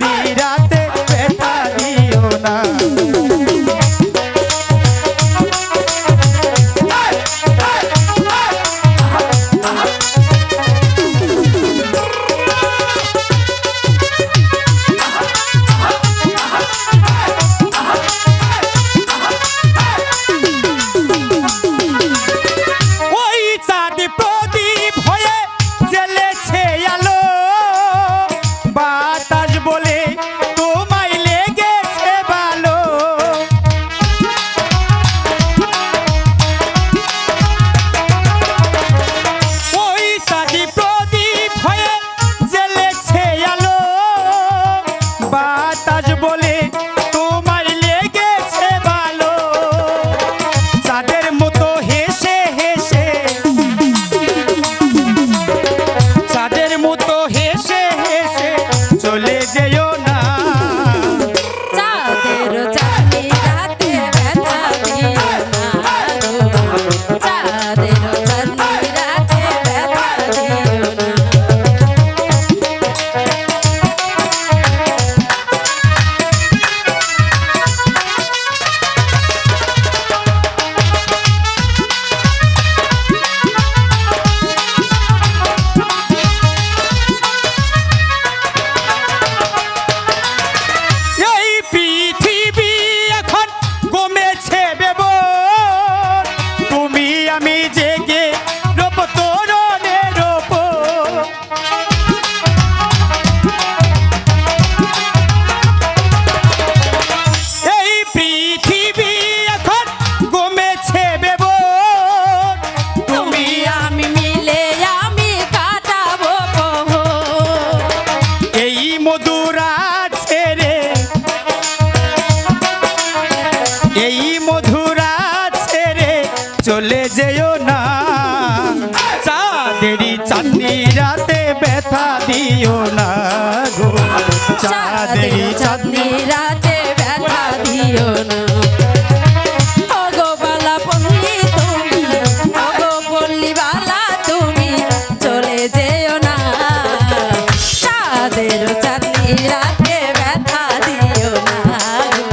চাঁদনি রাতে ব্যথা দিও না। চলে যেও না, চাঁদেরি চাঁদনি রাতে ব্যথা দিও না গো, চাঁদেরি চাঁদনি রাতে ব্যথা দিও না। ওগো বালা পল্লী তুমি, ওগো পল্লী বালা তুমি, চলে যেও না, চাঁদের চাঁদনি রাতে ব্যথা দিও না গো,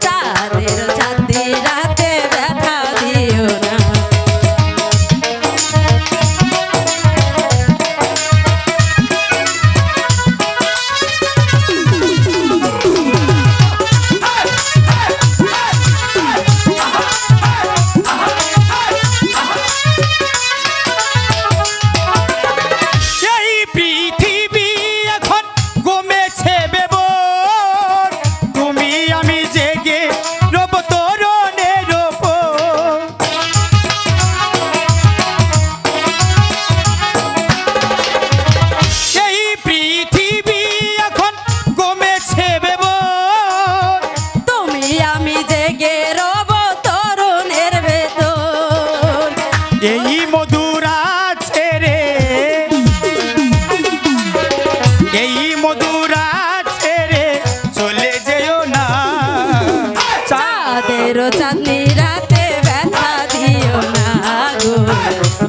চাঁদের চাঁদনি রাতে ব্যথা দিও না। এই মধুরা ছেড়ে, এই মধুরা ছেড়ে চলে যেও না, চাঁদের চাঁদনি রাতে ব্যথা দিও না গো,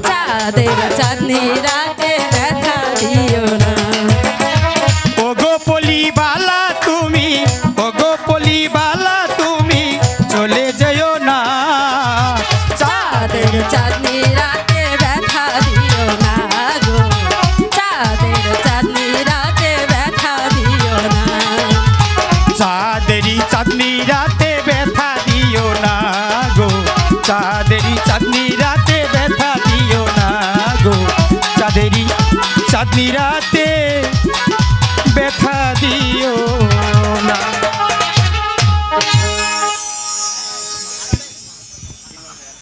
চাঁদের চাঁদনি রাতে ব্যথা দিও না। ওগো পলিবালা তুমি, ওগো পলিবালা তুমি, চলে যেও না, চাঁদের চাঁদনি রাতে ব্যথা দিও না গো, চাঁদের চাঁদনি রাতে ব্যথা দিও না, চাঁদেরি চাঁদনি রাতে ব্যথা দিও না গো, চাঁদেরি চাঁদনি রাতে ব্যথা দিও না গো, চাঁদেরি চাঁদনি রাতে ব্যথা দিও।